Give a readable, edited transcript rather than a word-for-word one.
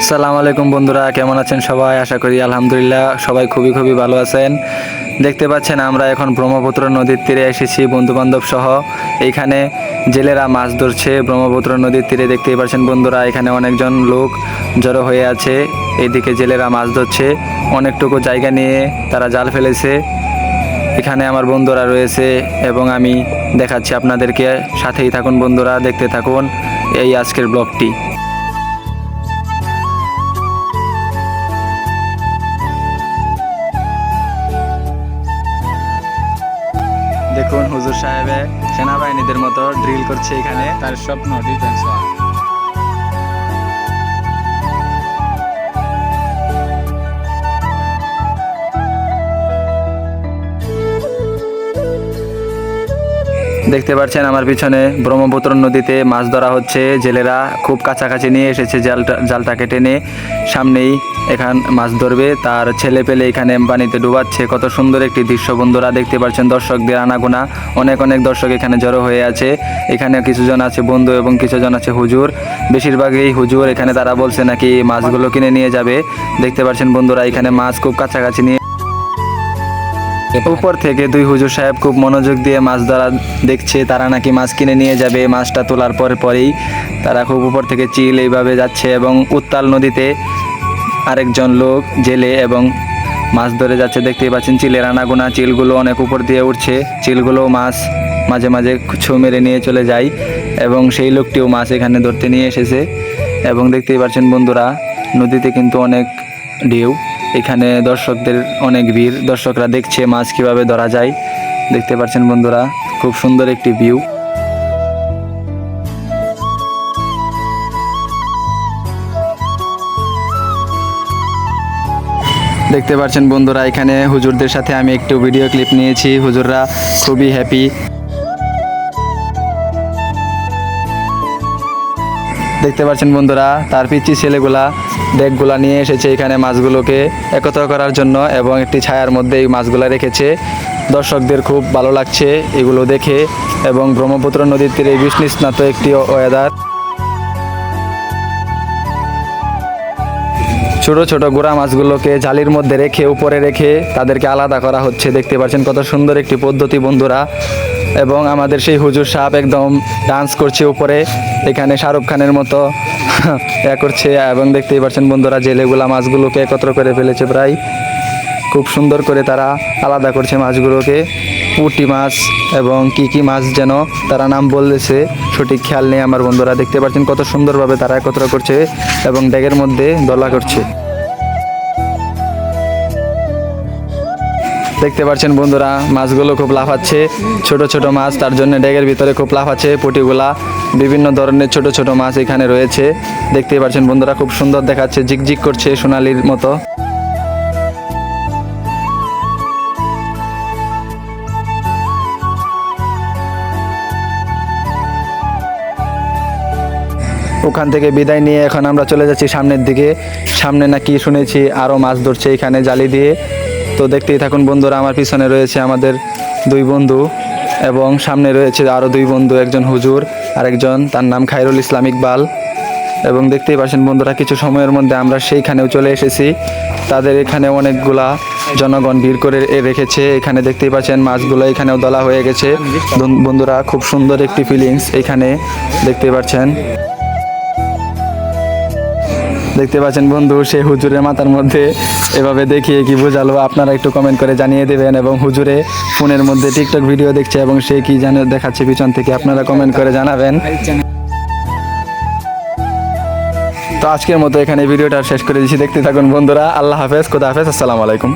আসসালামু আলাইকুম বন্ধুরা, কেমন আছেন সবাই? আশা করি আলহামদুলিল্লাহ সবাই খুবই ভালো আছেন। দেখতে পাচ্ছেন আমরা এখন ব্রহ্মপুত্র নদীর তীরে এসেছি বন্ধুবান্ধব সহ। এইখানে জেলেরা মাছ ধরছে ব্রহ্মপুত্র নদীর তীরে। দেখতেই পাচ্ছেন বন্ধুরা, এখানে অনেকজন লোক জড়ো হয়ে আছে। এইদিকে জেলেরা মাছ ধরছে, অনেকটুকু জায়গা নিয়ে তারা জাল ফেলেছে। এখানে আমার বন্ধুরা রয়েছে এবং আমি দেখাচ্ছি আপনাদেরকে। সাথেই থাকুন বন্ধুরা, দেখতে থাকুন এই আজকের ব্লগটি। দেখুন হুজুর সাহেবে সেনাবাহিনীদের মতো ড্রিল করছে এখানে। তার স্বপ্ন ডিফেন্স হওয়া। দেখতে পাচ্ছেন আমার পিছনে ব্রহ্মপুত্র নদীতে মাছ ধরা হচ্ছে। জেলেরা খুব কাছাকাছি নিয়ে এসেছে জালটাকে টেনে। সামনেই এখান মাছ ধরবে, তার ছেলে পেলে এখানে পানিতে ডুবাচ্ছে। কত সুন্দর একটি দৃশ্য বন্ধুরা, দেখতে পাচ্ছেন দর্শকদের আনাগোনা। অনেক দর্শক এখানে জড়ো হয়ে আছে। এখানে কিছুজন আছে বন্ধু এবং কিছুজন আছে হুজুর, বেশিরভাগই হুজুর। এখানে তারা বলছে নাকি মাছগুলো কিনে নিয়ে যাবে। দেখতে পাচ্ছেন বন্ধুরা, এখানে মাছ খুব কাছাকাছি নিয়ে উপর থেকে দুই হুজুর সাহেব খুব মনোযোগ দিয়ে মাছ ধরা দেখছে। তারা নাকি মাছ কিনে নিয়ে যাবে। মাছটা তোলার পরেই তারা খুব উপর থেকে চিল এইভাবে যাচ্ছে এবং উত্তাল নদীতে আরেকজন লোক জেলে এবং মাছ ধরে যাচ্ছে। দেখতেই পাচ্ছেন চিলের আনাগোনা। চিলগুলো অনেক উপর দিয়ে উঠছে। চিলগুলো মাছ মাঝে মাঝে ছো মেরে নিয়ে চলে যায় এবং সেই লোকটিও মাছ এখানে ধরতে নিয়ে এসেছে। এবং দেখতেই পাচ্ছেন বন্ধুরা, নদীতে কিন্তু অনেক ঢেউ। এখানে দর্শকদের অনেক ভিড়। দর্শকরা দেখছে মাছ কিভাবে ধরা যায়। দেখতে পাচ্ছেন বন্ধুরা, খুব সুন্দর একটি ভিউ। দেখতে পাচ্ছেন বন্ধুরা, এখানে হুজুরদের সাথে আমি একটু ভিডিও ক্লিপ নিয়েছি। হুজুররা খুবই হ্যাপি। দেখতে পাচ্ছেন বন্ধুরা, তার পিচ্ছি ছেলেগুলা ব্যাগগুলা নিয়ে এসেছে এখানে মাছগুলোকে একত্র করার জন্য এবং একটি ছায়ার মধ্যে এই মাছগুলা রেখেছে। দর্শকদের খুব ভালো লাগছে এগুলো দেখে। এবং ব্রহ্মপুত্র নদীর তীরে বৃষ্টিস্নাত একটি ওয়েদার। ছোট ছোট গোড়া মাছগুলোকে জালির মধ্যে রেখে উপরে রেখে তাদেরকে আলাদা করা হচ্ছে। দেখতে পাচ্ছেন কত সুন্দর একটি পদ্ধতি বন্ধুরা। এবং আমাদের সেই হুজুর সাহেব একদম ডান্স করছে উপরে, এখানে শাহরুখ খানের মতো করছে। এবং দেখতেই পাচ্ছেন বন্ধুরা, জেলেগুলা মাছগুলোকে একত্র করে ফেলেছে প্রায়। খুব সুন্দর করে তারা আলাদা করছে মাছগুলোকে। পুঁটি মাছ এবং কি মাছ যেন তারা নাম বলেছে, সঠিক খেয়াল নেই আমার বন্ধুরা। দেখতে পাচ্ছেন কত সুন্দরভাবে তারা একত্র করছে এবং ড্যাগের মধ্যে দলা করছে। দেখতে পাচ্ছেন বন্ধুরা, মাছগুলো খুব লাফাচ্ছে। ছোট ছোট মাছ, তার জন্য ড্যাগের ভিতরে খুব লাফাচ্ছে। পুঁটিগুলা বিভিন্ন ধরনের ছোট ছোট মাছ এখানে রয়েছে। দেখতেই পাচ্ছেন বন্ধুরা, খুব সুন্দর দেখাচ্ছে, জিকজিক করছে সোনালির মতো। ওখান থেকে বিদায় নিয়ে এখন আমরা চলে যাচ্ছি সামনের দিকে। সামনে নাকি শুনেছি আরও মাছ ধরছে এখানে জালি দিয়ে। তো দেখতেই থাকুন বন্ধুরা, আমার পিছনে রয়েছে আমাদের দুই বন্ধু এবং সামনে রয়েছে আরও দুই বন্ধু, একজন হুজুর আর একজন, তার নাম খায়রুল ইসলাম ইকবাল। এবং দেখতেই পাচ্ছেন বন্ধুরা, কিছু সময়ের মধ্যে আমরা সেইখানেও চলে এসেছি। তাদের এখানে অনেকগুলা জনগণ ভিড় করে রেখেছে। এখানে দেখতেই পাচ্ছেন মাছগুলো এখানেও দলা হয়ে গেছে বন্ধুরা। খুব সুন্দর একটি ফিলিংস এখানে দেখতেই পাচ্ছেন। দেখতে পাচ্ছেন বন্ধু, সেই হুজুরের মাথার মধ্যে এভাবে দেখিয়ে কি বোঝালো আপনারা একটু কমেন্ট করে জানিয়ে দেবেন। এবং হুজুরে ফোনের মধ্যে টিকটক ভিডিও দেখছে এবং সে কি জানে দেখাচ্ছে পিছন থেকে, আপনারা কমেন্ট করে জানাবেন। তো আজকের মতো এখানে ভিডিওটা শেষ করে দিচ্ছি। দেখতে থাকুন বন্ধুরা। আল্লাহ হাফেজ, খোদা হাফেজ, আসসালামু আলাইকুম।